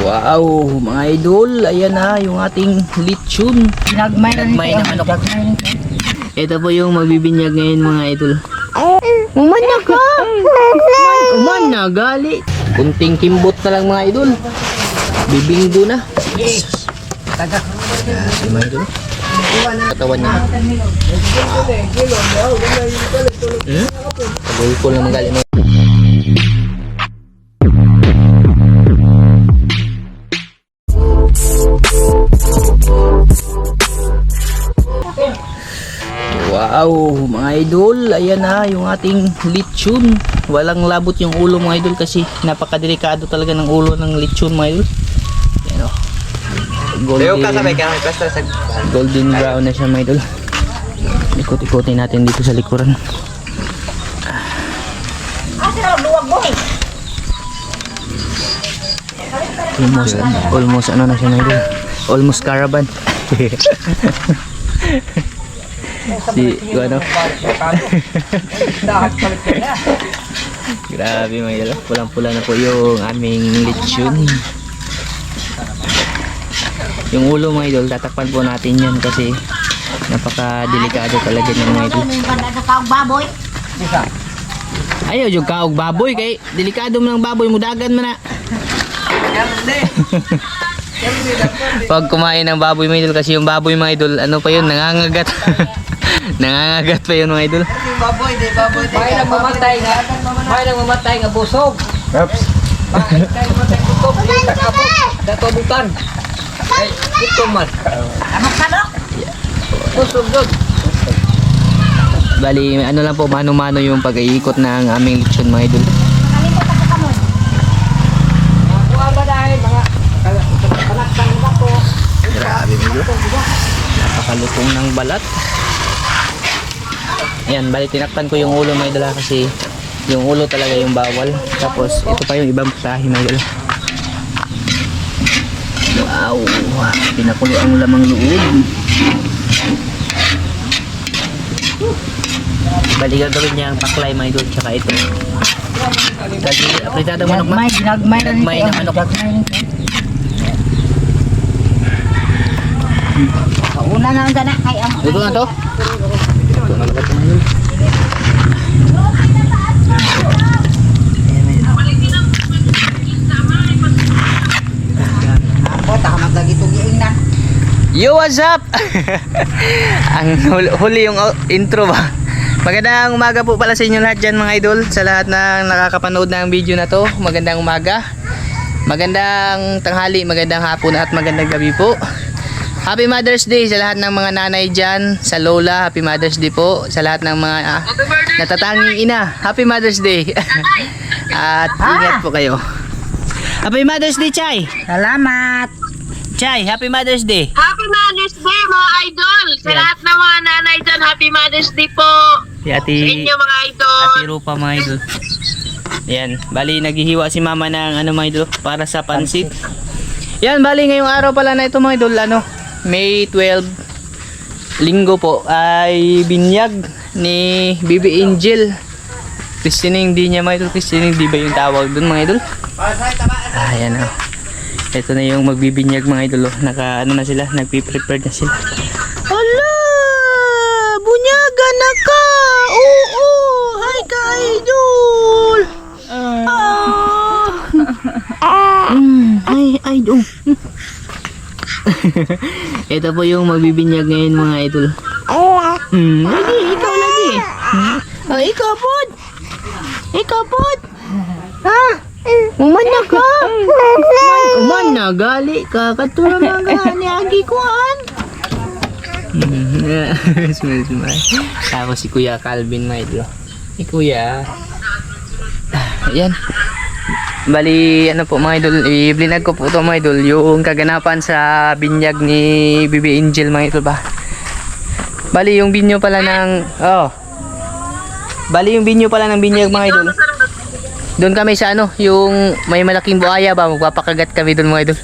Wow, mga idol, ayan na yung ating lechon. Ginagmay na manok. Ito po yung magbibinyag ngayon mga idol. Umana ka! Umana, gali. Kunting kimbot na lang mga idol. Bibinggo na. Tagak. Si mga idol. Katawan niya. Pagulkol naman gali mo. Wow, mga idol, ayan na yung ating lechon. Walang labot yung ulo mga idol kasi napakadelikado talaga ng ulo ng lechon mga idol. Ayan o. Golden brown na siya mga idol. Ikot-ikotin natin dito sa likuran. Almost ano na siya mga idol. Almost caravan. Si ano? Grabe mga idol, pulang-pula na po yung aming lechon. Yung ulo mga idol, tatakpan po natin yan kasi napaka-delikado talaga ng mga idol. Ayaw yung kaog baboy kay delikado mo ng baboy, mudagan mo na. Pag kumain ng baboy mga idol, kasi yung baboy mga idol, ano pa yun, nangangagat. Nangangagat pa yun mga idol. Baboy, di baboy. May nang mamatay nga busog. Oops. May nang mamatay busog. Dato bukan. Ay, ito man. Amak kalok. Busog doon. Bali, ano lang po, mano-mano yung pag-iikot ng aming lechon mga idol. Kuha ba dahil mga panaktan ba ko? Grabe mga idol. Napakalutong ng balat. Ayan, bali tinakpan ko yung ulo mga idol kasi yung ulo talaga yung bawal. Tapos ito pa yung ibang putahe mga idol. Wow, pinakulo ang lamang loob. Bali gagawin niya ang paklay mga idol, tsaka ito. Kasi apretadang manok ma. Ginagmay na manok. Una na ang ganak kay ang. Ito na to. Ito na lahat mga idol. Ako tamat lagi tugiing na. Yo, what's up? Ang huli yung intro ba? Magandang umaga po pala sa inyo lahat dyan mga idol. Sa lahat na nakakapanood ng video na to, magandang umaga, magandang tanghali, magandang hapon at magandang gabi po. Happy Mother's Day sa lahat ng mga nanay dyan, sa lola, Happy Mother's Day po. Sa lahat ng mga natatanging ina, Happy Mother's Day. At ingat po kayo. Happy Mother's Day, Chay. Salamat. Chay, Happy Mother's Day. Happy Mother's Day mga idol! Sa Yes. lahat ng mga nanay dyan, Happy Mother's Day po! Si Ate, Sa inyo mga idol! Ate Rupa mga idol. Yan, bali naghihiwa si mama ng ano mga idol para sa pansit. Yan, bali ngayong araw pala na ito mga idol, ano, May 12, linggo po, ay binyag ni Bibi Angel. Christening di niya mga idol, christening di ba yung tawag dun mga idol? Ayan o. Ito na yung magbibinyag mga idol, oh. Naka ano na sila, nagpi-prepare na sila. Hala! Bunyaga na ka! Oo! Hi ka idol! Ay, idol. Ito po yung magbibinyag ngayon mga idol. Lagi, ikaw lagi. Ikaw pod! Ikaw pod! Ha? Umana ka! Umana, gali ka. Katulad mga ni Agi kuhan. Smile. Tapos si Kuya Calvin, mga idol. Kuya. Ayan. Bali, ano po mga idol, i-blinag ko po ito mga idol, yung kaganapan sa binyag ni Bibi Angel mga idol ba. Bali, yung binyo pala ng, bali yung binyo pala ng binyag mga idol. Doon kami sa ano, yung may malaking buhaya ba, magpapakagat kami doon mga idol.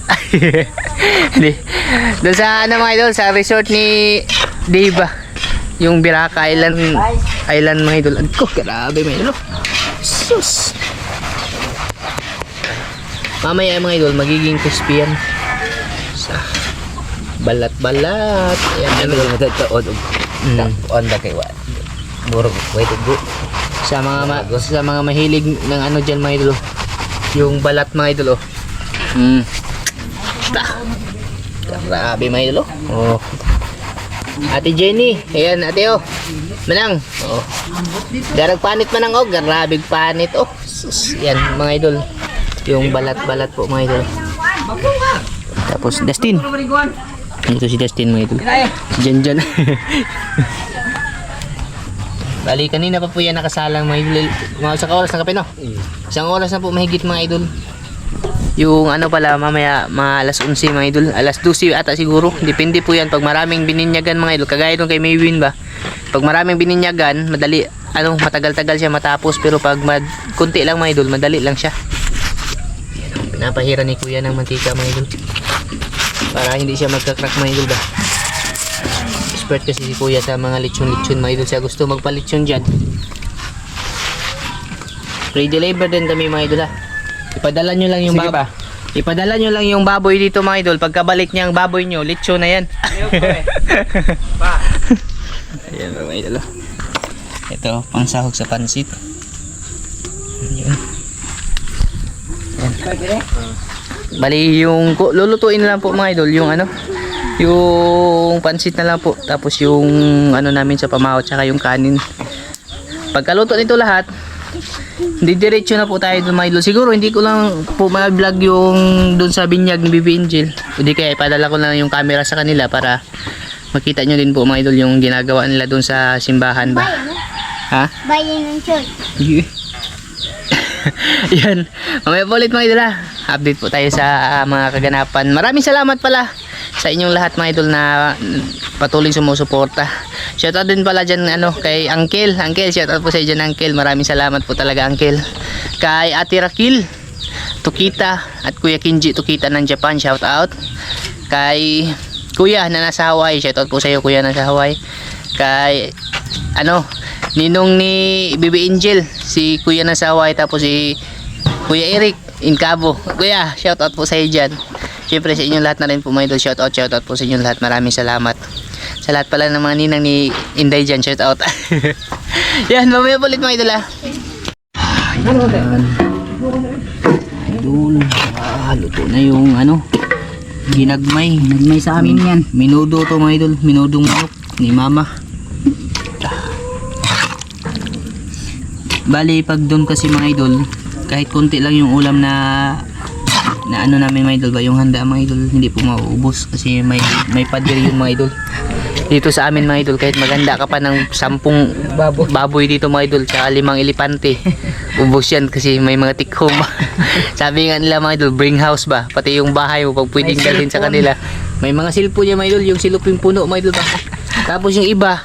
Doon sa ano mga idol, sa resort ni Dave, yung Biraka Island mga idol. Ko, grabe mga idol. Sus. Mamaya mga idol, magiging crispy yan. Sa balat-balat. Ayan, Ano idol. yung matataon? On the kay what? Murag, wait to go. Sa mga mahilig ng ano dyan mga idol. Yung balat mga idol. Grabe mga idol. Oh. Ate Jenny, ayan ate oh. Manang. Oh. Darag panit manang oh, grabig panit oh. Sus, yan mga idol. Yung balat-balat po mga idol. Tapos Dustin. Ito si Dustin mga idol. Diyan. Bali kanina pa po yan nakasalang mga idol. Mga isang oras na kape no? Isang oras na po mahigit mga idol. Yung ano pala mamaya alas 11 mga idol, alas 12 ata siguro, depende po yan pag maraming bininyagan mga idol, kagaya nung kay Maywin ba, pag maraming bininyagan madali, matagal-tagal siya matapos, pero pag kunti lang mga idol, madali lang siya. Yan, pinapahira ni kuya ng mantika mga idol para hindi siya magka-crack mga idol ba. Expert kasi si kuya sa mga lechon mga idol, siya gusto magpa-lechon dyan. Pre-deliver din kami mga idol ha. Ipadala nyo lang yung baboy. Ipadala nyo lang yung baboy dito mga idol. Pagkabalik niya ang baboy nyo, lechon na yan. Ayan mga idol. Ito, pangsahog sa pansit. Ayan. Ayan. Bali yung lulutuin na lang po mga idol yung yung pansit na lang po. Tapos yung namin sa pamahaw tsaka yung kanin. Pagkaluto nito lahat, hindi diretso na po tayo doon mga idol. Siguro hindi ko lang po ma-vlog yung doon sa binyag ni Bibi Angel. Hindi kaya ipadala ko na yung camera sa kanila para makita nyo din po mga idol yung ginagawa nila doon sa simbahan ba. Ha? Bayan ng church. Yan. Mamaya po ulit mga idol ha. Update po tayo sa mga kaganapan. Maraming salamat pala sa inyong lahat mga idol na patuloy sumusuporta. Shoutout din pala dyan kay Uncle. Shoutout po sa dyan Uncle. Maraming salamat po talaga Uncle. Kay Ate Rakil Tukita at Kuya Kinji Tukita ng Japan. Shoutout. Kay Kuya na nasa Hawaii. Shoutout po sa iyo Kuya na nasa Hawaii. Kay ninong ni Bibi Angel, si Kuya na sa Hawaii. Tapos si Kuya Eric in Cabo. Kuya, shoutout po sa iyo dyan. Siyempre sa inyong lahat na rin po mga idol, shoutout po sa inyong lahat. Maraming salamat. Sa lahat pala ng mga ninang ni Inday dyan, shoutout. Yan, mamaya po ulit mga idol ha. Ayan. Idol. Luto na yung ginagmay. Ginagmay sa amin yan. Minudo to mga idol. Minudong manok ni mama. Bali pag doon kasi mga idol, kahit konti lang yung ulam na namin mga idol ba, yung handa mga idol, hindi po mauubos kasi may pader yung mga idol. Dito sa amin mga idol, kahit maganda ka pa ng 10 baboy dito mga idol, tsaka 5 elepante, ubos yan kasi may mga take home. Sabi nga nila mga idol, bring house ba, pati yung bahay mo pag pwedeng dalhin sa kanila. May mga cellphone niya mga idol, yung siluping puno mga idol ba. Tapos yung iba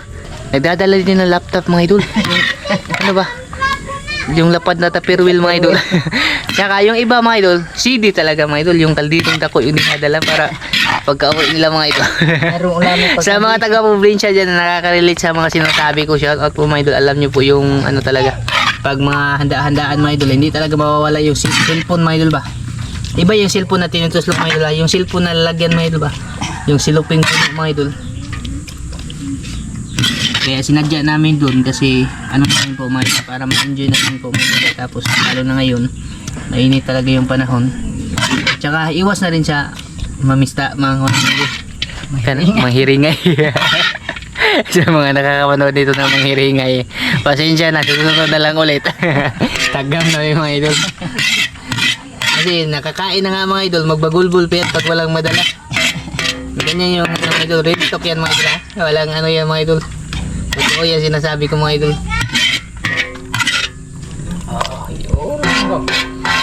nagdadala din ng laptop mga idol, yung, yung lapad na tupperware mga idol. Tsaka yung iba mga idol, CD talaga mga idol, yung kalditong dako yung dinadala para pagka-uwi nila mga idol. Sa mga taga-probinsya dyan na nakaka-relate sa mga sinasabi ko, shoutout po mga idol. Alam nyo po yung talaga, pag mga handa-handaan mga idol, hindi talaga mawawala yung cellphone mga idol ba. Iba yung cellphone na tinutuslok mga idol, yung cellphone na lalagyan mga idol ba, yung siluping puno mga idol. Kaya sinadya namin doon kasi namin po mga para ma-enjoy natin po mga. Tapos lalo na ngayon mainit talaga yung panahon, tsaka iwas na rin sa mamista manghiringay. Sa mga nakakapanood dito na manghiringay, pasensya na, susunod na lang ulit. Tagam na yung mga idol kasi nakakain na nga mga idol, magbagulbul pa yan pag walang madala. Ganyan yung mga idol, ready talk yan mga idol ha? Walang yan mga idol. Totoo yan sinasabi ko mga idol. Yun.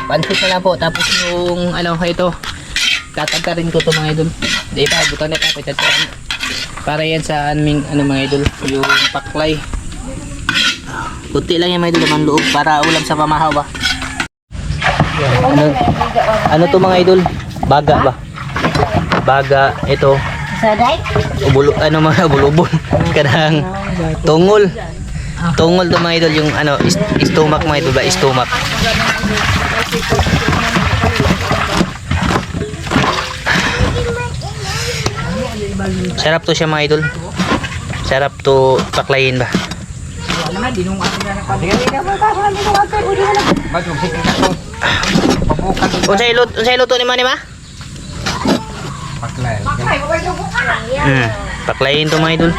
Pansit na lang po. Tapos yung ito, tatantarin ko to mga idol. Di pa, buto na pa. Para yan sa aming mga idol, yung paklay. Kunti lang yan mga idol, naman loob para ulam sa pamahaw ba. Ano to mga idol? Baga ba? Baga, ito. Saday? Mga ubul-ubul. Kadang tungol. Tungol to mga idol, yung stomach mga idol ba? Stomach. Sarap to siya mga idol. Sarap to paklayin ba. Unsay luto ni Manny ma? Paklayin to mga idol.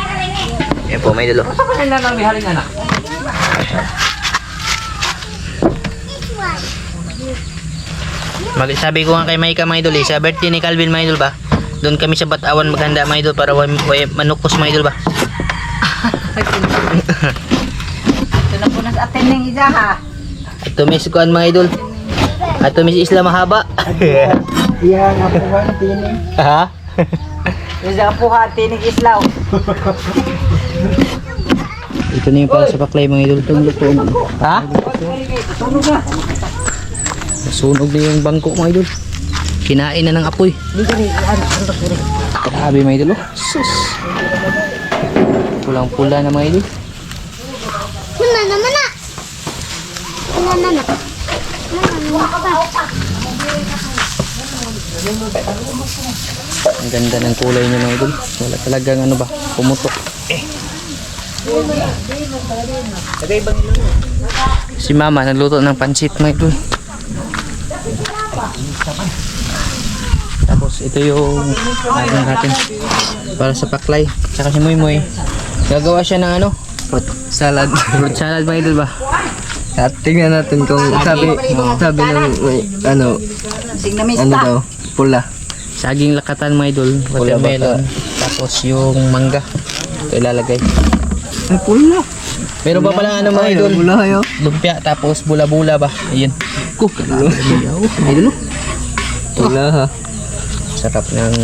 Yan po mga idol. Sabi ko nga kay Maika mga idol sa birthday ni Calvin mga idol ba? Doon kami sa Batawan maghanda mga idol para way manukos mga idol ba? Ito na po na sa atin ng isa ha. At tumis kuan mga idol. At tumis isla mahaba. Iya nga po ba ng tining? Ha? Isa po ha, tining islaw. Ito na yung para sa paklay mga idol. Itong luto na. Ha? Tunog na. Nasunog na yung bangko mga idol. Kinain na ng apoy. Dito rin, ano po rin. Grabe mga idol. Sus. Pulang-pula na mga idol. Mana naman na. Mana na. Ang ganda ng kulay niya mga idol. Wala talagang ano ba, pumutok. Si mama nagluto ng pansit mga idol. Tapos ito yung ano natin para sa paklay. Tsaka si Moy Moy. Gagawa siya ng ano? Fruit salad. Fruit salad mga idol ba? At tingnan natin kung sabi ng ano Signamista. ano daw pula. Saging lakatan mga idol. Watermelon. Tapos yung mangga. Ito ilalagay. Ay pula. Meron pa pala ano mga idol? Pula hayo. Lumpia tapos bula-bula ba? Ayun. Cook. Idol. Pula ha. Sarap ng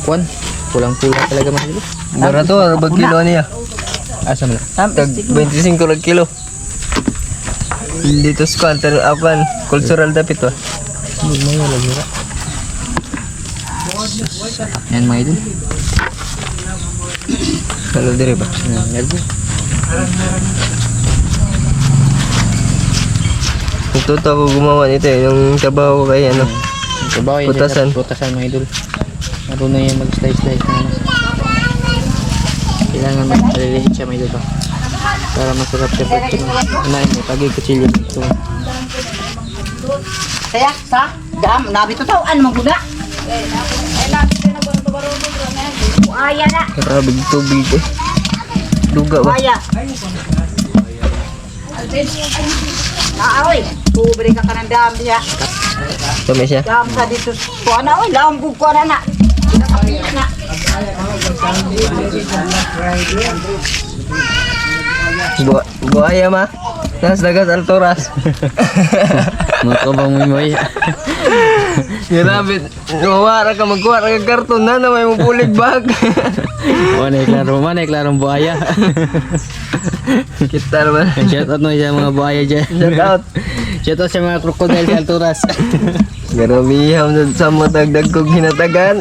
kwan. Pulang-pula talaga mga idol. Barato bag kilo niya. Asa mo na? Tag 25 lag kilo. Dito sa counter apan cultural dapit wa. Yan mga idol. Ano dire ba? Nervo. Ito to ako gumawa nito yung trabaho ko kay ano. Sabaw yan. Putasan. Putasan mga idol. Marunong yan mag-slice-slice na ano. Kailangan maliliit siya mga idol ba? Para masarap siya pag unahin mo. Pag ikutsilyo ito. Saya, sa, dam, nabi to tao, ano maguda? Buaya na, Grabe tubig eh. Duga ba? buaya. Naaoy, kubri ka ng dam siya. Kami siya. Dam sa dito, kuha na oy, laong kuha na na. Pinakapit na. Buaya ma. Nas dagas altoras. Magkabang Moy. Grabe. Wala ka magkuha ka karton na may mupulig bag. Manay klarong buhaya. Kita naman. Shout out mo sa mga buhaya dyan. Shout out. Shout out sa mga crocodile sa Alturas. Grabe ham sa matagdag kog hinatagan.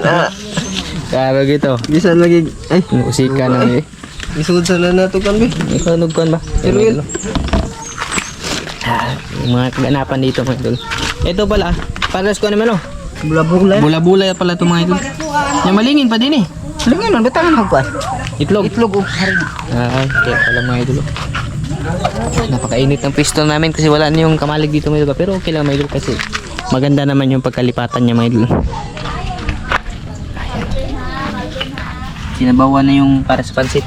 Karo gito. Bisan lagi ay Usika na eh. isud sa na to kan bi. Ikaw nugkon ba? Irwin. Yung mga kaganapan dito mga idol. Ito pala, paras ko naman oh. Bula-bula. Bula-bula pala ito mga idol. Yung malingin pa din eh. Lingin nun, betangan mo kuha. Itlog. Itlog o haring. Kaya pala mga idol. Napakainit ng pistol namin kasi wala na yung kamalig dito mga idol. Pero okay lang mga idol kasi maganda naman yung pagkalipatan niya mga idol. Sinabawan na yung para sa pansit.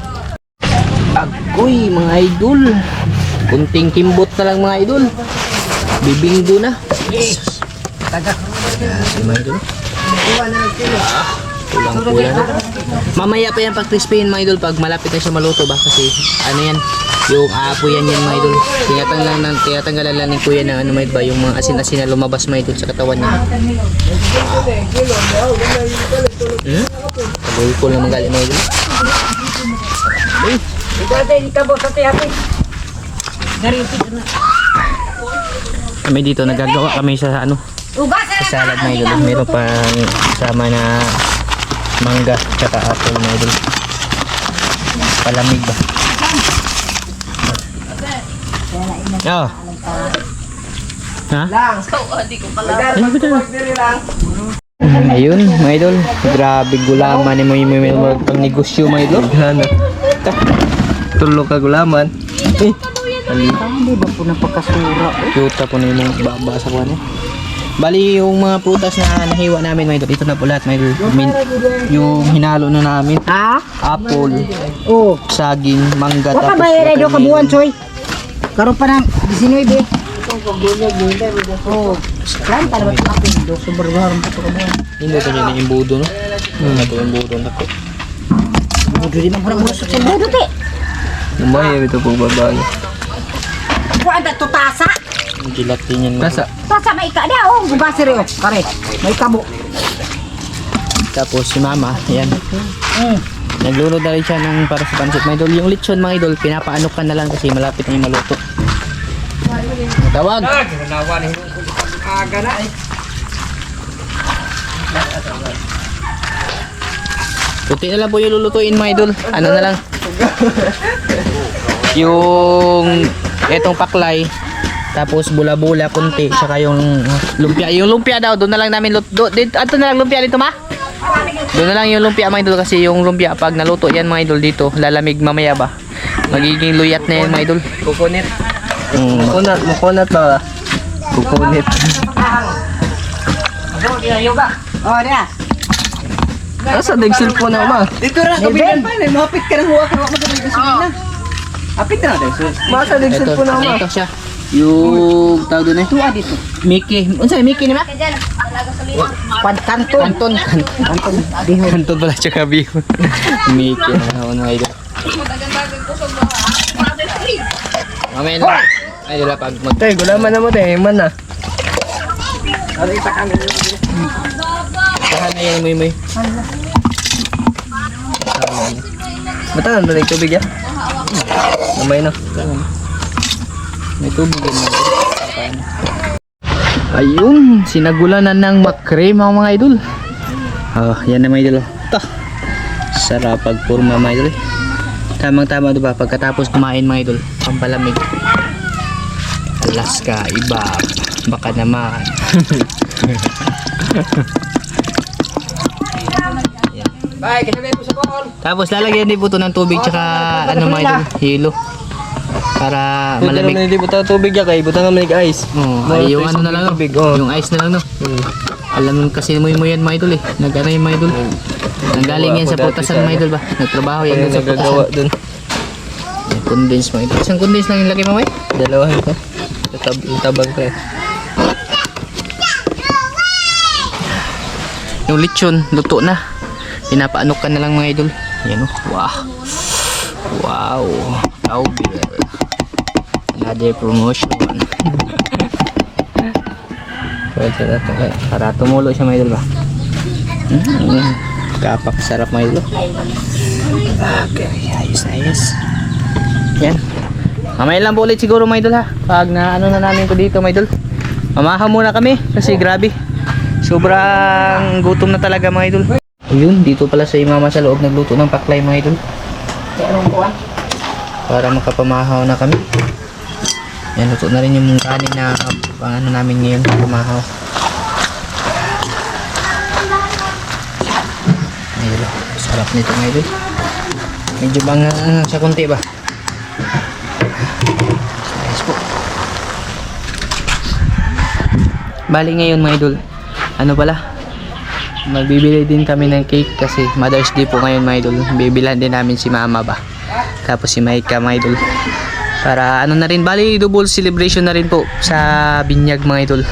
Agoy mga idol. Kunting kimbot na lang mga idol. Bibinggo na. Tagak. Mga idol. Pulang-pula na. Mamaya pa yan pag crispy mga idol pag malapit na siya maluto ba kasi ano yan yung aapoyan yan mga idol. Tinatanggalan lang ni kuya ng ano mga idol ba yung mga asin-asin na lumabas mga idol sa katawan niya. Tagoy ko lang magaling mga idol. Ito hindi ka bo sa tiyapi. Naripit na. Kami dito nagagawa kami sa ano Ugas sa salad mga idol. Meron pang kasama na mangga tsaka apple mga idol. Palamig ba? Oh. Ha? lang. Ay, ba't Ayun, mga idol. Grabe gulaman ni mo yung pang negosyo, mga idol. Gana. Tulog ka gulaman. Hindi ba po napakasura? Cute po na yung babasa ko ano. Bali yung mga prutas na nahiwa namin, mga idol. Ito na po lahat, mga idol. Yung hinalo na namin. Ha? Apple, Oo. saging, mangga, Waka tapos ba yung radio watermelon. kabuhan, Choy? Karoon pa ng 19. Oo. Saan ka naman kapindo? Sobrang pa ito kabuhan. Hindi ito niya na imbudo, no? Ito imbudo na ko. Budo din ang murang musok sa budo, te. Umay, ito po babae. Buwan na to tasa. Yung gelatin yan. Nasa? Tasa may ika niya, oh. Gubasi rin, oh. Kare. May kabo. Tapos si mama, yan. Naglulod na rin siya ng para sa pansit, mga idol. Yung lechon, mga idol, pinapaano ka na lang kasi malapit na yung maluto. Tawag! Ginawa ni aga na eh. Puti na lang po yung lulutuin, mga idol. Ano na lang. Yung etong paklay, tapos bula-bula kunti, saka yung lumpia. Yung lumpia daw, doon na lang namin ato na lang lumpia dito, ma? Doon na lang yung lumpia, mga idol, kasi yung lumpia pag naluto yan, mga idol, dito lalamig mamaya ba. Magiging luyat na yan, mga idol. Kukunit. Mukunat ba? Kukunit. Oh, niya. Nasa dig cellphone na ma. Dito na, kabilan pa yun. Mapit ka ng huwag mo sa mga gasolina. Apit na natin. Masa dig Ito, cellphone na ma. ito siya. Yung tawag doon eh. Tuwa dito. Mickey. Unsa Mickey ni ma? Kanton. Kanton. Kanton. Bihon. Kanton pala siya kabihon. Mickey na ako ng idol. Mamaya na. Ay, dila pag mag... Tay, gulaman na mo tay, man na. Tahan na yan, muy. Matahan ba tubig ya? Namay na. May tubig yan. Ayun, sinagulanan ng makre mga idol. Yan na mga idol. Sarap pagpurma mga idol. Tamang-tama diba pagkatapos kumain mga idol. Pampalamig. Alaska, iba. Baka naman. Bye, kasi may po sa kon. Tapos lalagyan din po ito ng tubig tsaka ano mga idol, hilo. Para Malamig. malamig. Hindi butang tubig ya kay butang nga ice. Ay, yung ano na lang, no? Tubig, oh. Yung ice na lang, no? Alam mo kasi mo yan mga idol eh. Nag-ano yung mga idol. Nanggaling yan sa putasan mga idol ba? Nagtrabaho yan dun sa Nagagawa putasan. dun. Yung condense mga idol. Isang condense lang yung lagay mo, may? Dalawahan ko. Tabang ka eh. Yung lechon, luto na. Pinapaanok ka na lang mga idol. Yan o. Wow. Wow. Cowbell. Another promotion. Para tumulo siya mga idol ba? Kapak sarap mga idol. Okay, ayos na ayos. Yan. Mamaya lang po ulit siguro mga idol ha. Pag na ano na namin ko dito mga idol. Mamaha muna kami kasi grabe. Sobrang gutom na talaga mga idol. Ayun, dito pala sa mama sa loob nagluto ng paklay mga idol. Para makapamahaw na kami. Yan, luto na rin yung kanin na pang ano namin ngayon, pamahaw. Ayun, sarap nito mga idol. Medyo bang sa konti ba? Ayos po. Bali ngayon mga idol, ano pala? Magbibili din kami ng cake kasi Mother's Day po ngayon mga idol. Bibilan din namin si mama ba. Tapos si Maika mga idol. Para ano na rin, bali double celebration na rin po sa binyag mga idol.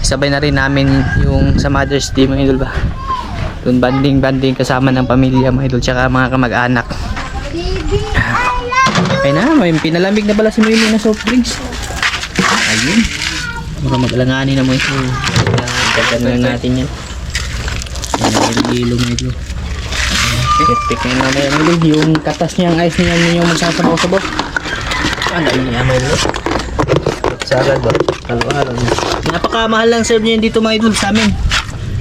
Sabay na rin namin yung sa Mother's Day mga idol ba. Doon banding kasama ng pamilya mga idol tsaka mga kamag-anak. Ay na, may pinalamig na pala si Mimi na soft drinks. Ayun. Baka mag-alanganin na mo ito. Gagawin natin yan. Hilo mga idol. Pick na naman yan idol. Yung katas niya, ang ice niya yung magsasabaw-sabaw. Ano yun niya mga idol? Sagad ba? Halo-halo. Napakamahal lang serve niya dito mga idol sa amin.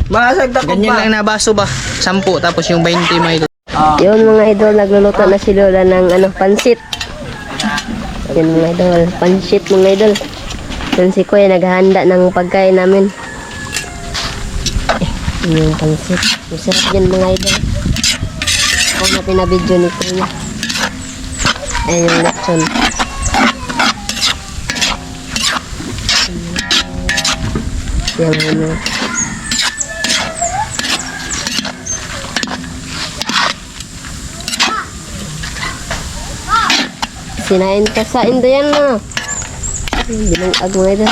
Masag ta ko Ganyan ba? lang na baso ba? 10 tapos yung 20 mga idol. Yun mga idol, nagluluto na si Lola ng pansit. Yun mga idol, pansit mga idol. Yun si Kuya naghahanda ng pagkain namin. Yung pansit. Masarap yan mga idol. Ako na pinabidyo ni Kuya. Ayan yung lechon. Yung ano. Sinain ka sa indo yan na. Binangag mga idol.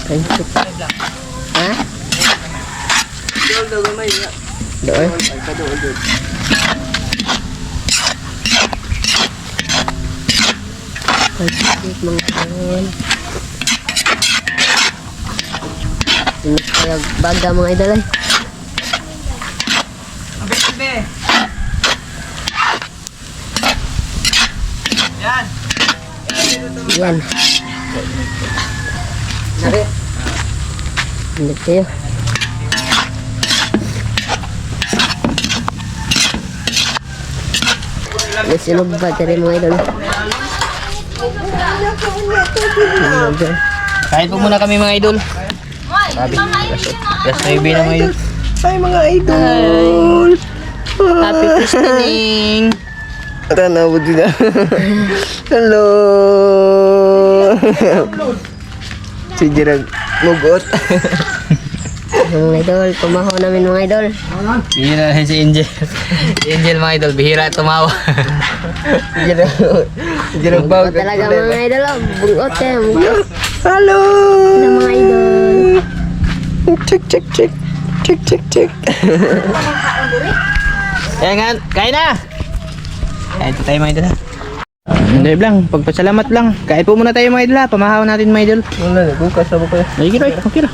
Pansit. Ha? Doon. Pansit mga idol. Inis kaya baga mga idol ay. Yan. Hindi kayo. Nasinog ba tari mga idol? Kain po muna kami mga idol. Sabi, last na na mga idol. Ay, mga idol! Happy christening! Tanaw din na. Hello! Si Jirag mugot. Mga idol, kumaho namin mga idol. Bihira na si Angel. Si Angel mga idol, bihira tumawa. Jirag bawag. Talaga mga idol, oh. Bungot kayo, bungot. Hello! Ano mga idol? Check, check, check. Check, check, check. Kaya nga, kain na! Kain po tayo mga idol ha. Hindi lang, pagpasalamat lang. Kain po muna tayo mga idol ha. Pamahaw natin mga idol. Wala na, bukas na ba kayo? Ay, okay na.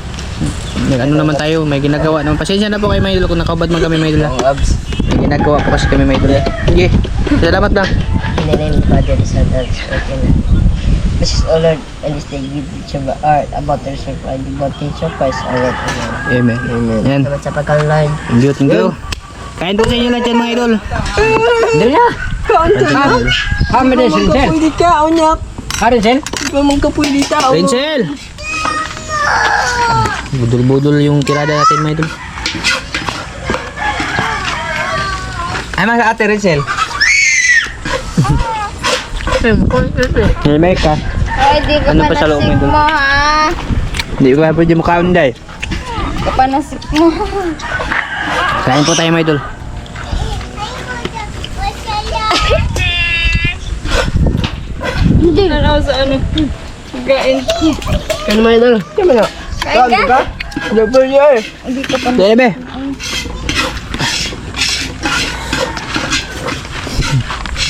Ano naman tayo, may ginagawa naman. Pasensya na po kayo mga idol kung nakabad man kami mga idol ha. Abs. May ginagawa po kasi kami mga idol ha. Sige, salamat lang. In the name of the Father, the Son, and the Spirit, amen. This is all Lord, and this day give each of our art about the reserve and the baptism of Christ our Lord. Amen. Amen. Yan. Salamat sa pagkalan. Thank you, thank you. Kain po sa inyo lahat yan mga idol. Dali na. Kami din, Rinsel. Pwede ka, onyak. Rinsel? Ikaw mong kapwede ka. Rinsel! Budol-budol yung tirada natin mga idol. Ay, mga ate Rinsel. May ka. Ay, di ko Ano pa sa loob mo panasik doon? mo, ha? Hindi ko pwede makaon dahil. Kapanasik mo. Kain po tayo mga idol. Hindi. Ano sa ano? Kain. Kain mga idol. Kaya na. Kain ka? Dapat niya eh. Hindi ka pa. Dede be.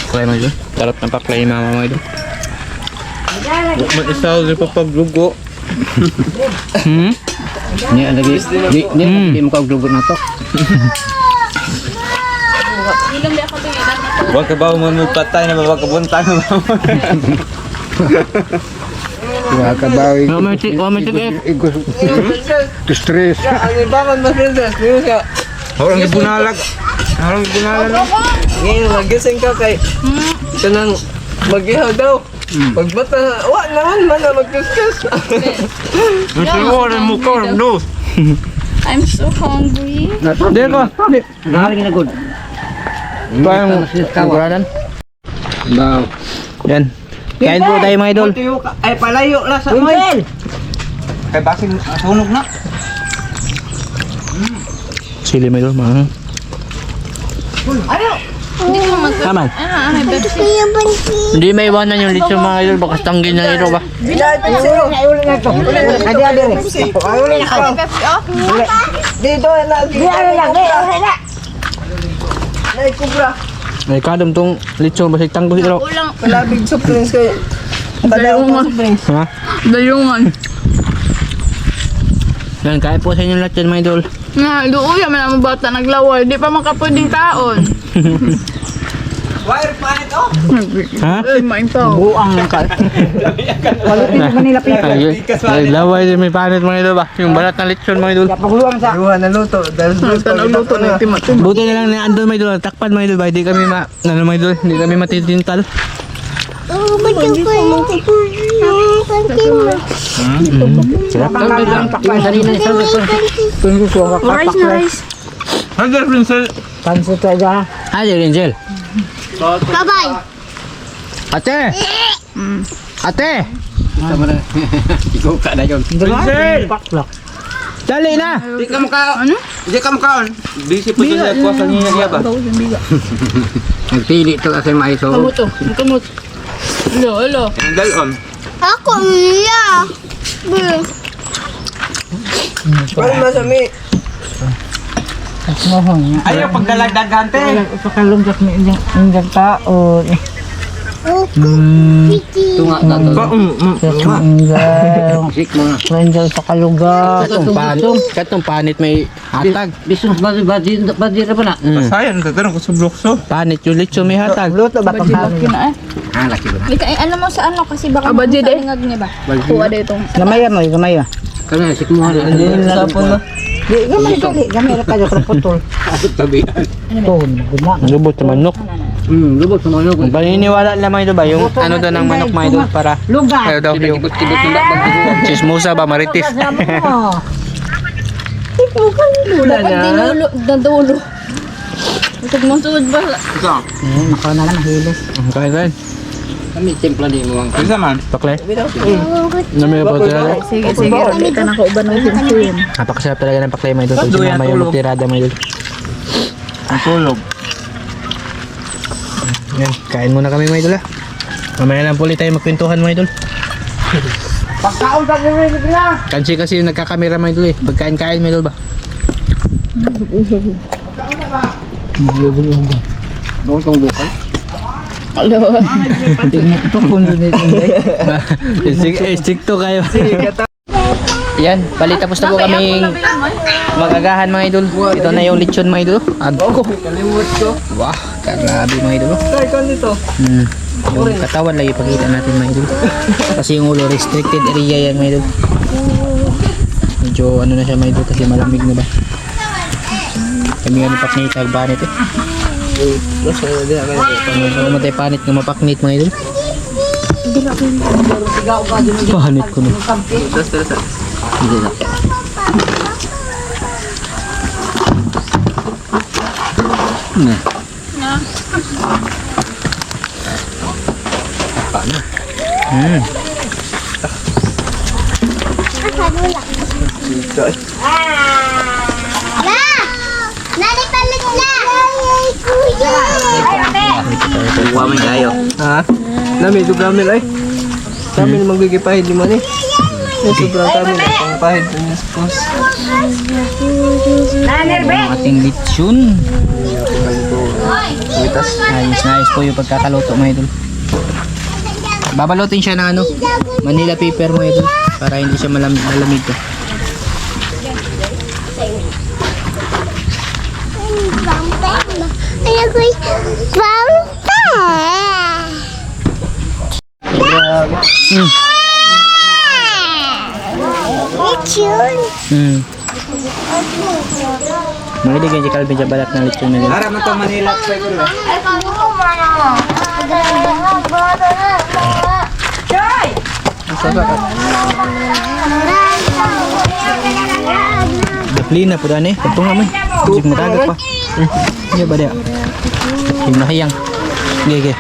Paklay mga idol. Sarap ng paklay yung mama mga idol. Mag-isaw di pa paglugo. Hmm? Niya, lagi. Di mo kaglugo na to. Huwag ka ba magpatay na mabakabuntang mo? Huwag ka ba stress. Ang ibangan mo stress. Orang ibunalag. Orang ibunalag. Ngayon, magising ka kay kanang mag-ihaw daw. Pagbata, wala naman man na mag-discuss. Nasiwarin mo ka, no? I'm so hungry. Hindi ko. Nakaling na good. Parang siguradan. Yan. Kain po tayo mga idol. Ay, palayo lang sa Rinsel! Kay basin, sunog na. Sili mga idol. Hindi ko mag... Tama. Ay, Betsy. Kuya Bansi. Hindi may iwanan yung lechon mga idol. Baka tanggin na ito ba? Uli na to. Adi, adi, adi. Uli na ka. Betsy, oh. Dito na. Di, ano lang, uli na. Naikubra. May kadam tong lechon. Basig tanggol ito. Ulang. Kalabig soft drinks kayo. Kadang soft drinks. Ha? Dayungan. Yan. Kain po sa inyo lahat yan mga idol. Nga, doon yan, mga bata naglaway. Di pa makapwedeng taon. Wire pa ito. Ha? Main pa. Buang ka. Walutin mo Manila Pico. Ay, laway din may panit mga idol ba? Yung balat ng lechon mga idol. Pagluang sa. Duha na luto. Dahil Nagluto na yung timat. Buti na lang na andun mga idol. Takpan mga idol ba? Hindi kami ano mga idol. Hindi kami matitintal. Sila pa lang pakpan sa rin sa Rice na rice. Hanggang Rinsel. Pansit aja. Ayo Rinjel. Bye-bye. Ate! Ate! Ikaw ka na yun. Rinsel. Paklak. Dali na! Di ka makaon. Di ka makaon. Busy po sa kuwasa niya ba? Nagpili to kasi maiso. Kamot oh. Kamot. Hello. Ang galon. Ako, Mia. Ano masami? Mohong. Ayaw pagdalagdagan te. Pakalungkat mo yung tao. Tunga na to. Sik mo na. Nandiyan sa kalugar. Katong panit may hatag. Bisong badi na pa na. Sayang tatanong ko sa blokso. Panit yung litso may hatag. Luto ba kang Laki na eh. Ah, laki ba? Lika, ano mo sa ano kasi baka Abadid eh. Ano Hangag niya ba? Kuha dito itong. Gamay mo, gamay mo. Kana sik mo na. Sapon mo. Di, gamay dali. Gamay ra kayo sa putol. Ton, guna. Lubot sa manok. Lubot sa manok. Ang paniniwala naman ito ba? Yung ano daw ng manok mga idol para Lugar. ano daw yung Tibot na chismosa ba maritis. Dapat dinulo. Dadulo. Isag mo suod ba? Nakaw na lang mahilis. Kain. Kami templa ni mo ang. Isa man. Pakle. Namay pa talaga. Sige. Kita na ko uban ng simsim. Napakasarap talaga ng pakle mga idol. Pag sinama yung magtirada mga idol. Ang tulog. Yan, kain muna kami mga idol ha. Mamaya lang po ulit tayo magkwentuhan mga idol. Pagkaon sa gawin na. Kansi kasi yung nagkakamera mga idol eh. Pagkain-kain mga idol ba? Doon kang bukal. Hello. Ito kung dito. Stick to kayo. Yan, bali tapos na po kaming magagahan mga idol. Ito na yung lechon mga idol. Agko. Kalimut ko. Wah, grabe mga idol. Kaya ka dito. Yung katawan lagi pakita natin mga idol. Kasi yung ulo restricted area yan mga idol. Medyo ano na siya mga idol kasi malamig na ba. Kami nga napaknitag banit eh. Pag matay panit nga mapaknit mga idol. Panit ko na. Hindi na. Nani palit na! Kuya! Kuha mo kayo. Ha? Nami, ito gamil ay. Kami na magigipahid lima ni. Sobrang kami na pangpahid ng spos. Ang ating lechon. Witas. Nice po yung pagkakaluto mga idol. Babalutin siya ng ano, Manila paper mga idol para hindi siya malamig ko. Mahilig yung si Calvin sa balat ng lechon na yun. Harap mo to Manila. Dapli na po daan eh. Ito nga man. Sige mo tagak pa. Iya ba dia? Yung nahiyang. Sige.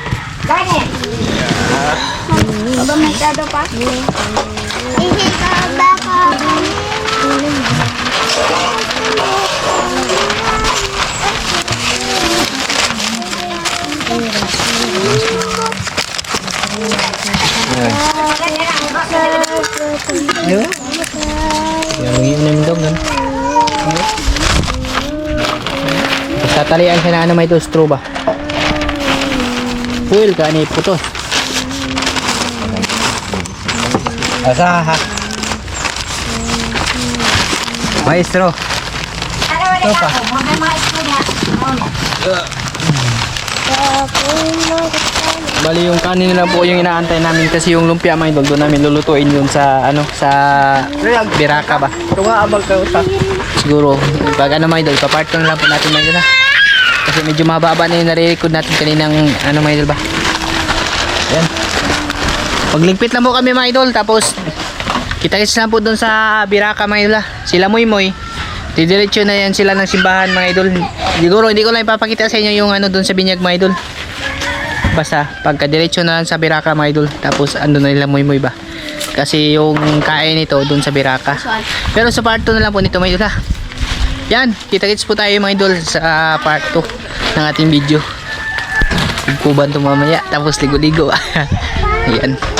Yang iunin dong kan. Tatalian siya na ano may ito, straw ba? Fuel ka ni putos. Asa ha? Maestro. Ito pa. Bali yung kanin nila po yung inaantay namin kasi yung lumpia mga idol doon namin lulutuin yun sa ano sa Biraka ba. Tunga abag ka usa. Siguro pag ano mga idol pa-part lang po natin mga idol ha. Kasi medyo mababa na yung nare-record natin kaninang ano mga idol ba. Yan. Pagligpit lang po kami mga idol. Tapos kita-kits na po doon sa Biraka mga idol. Sila Moy. Didiretso na yan sila ng simbahan mga idol. Siguro hindi ko lang ipapakita sa inyo yung ano doon sa Binyag mga idol. Basta pagka-diretso na lang sa Biraka mga idol. Tapos ando na nila Moy ba. Kasi yung kain nito doon sa Biraka. Pero sa part 2 na lang po nito mga idol ha. Yan, kita-kits po tayo mga idol sa part 2 ng ating video. Kuban to mamaya, tapos ligo-ligo. Ayan.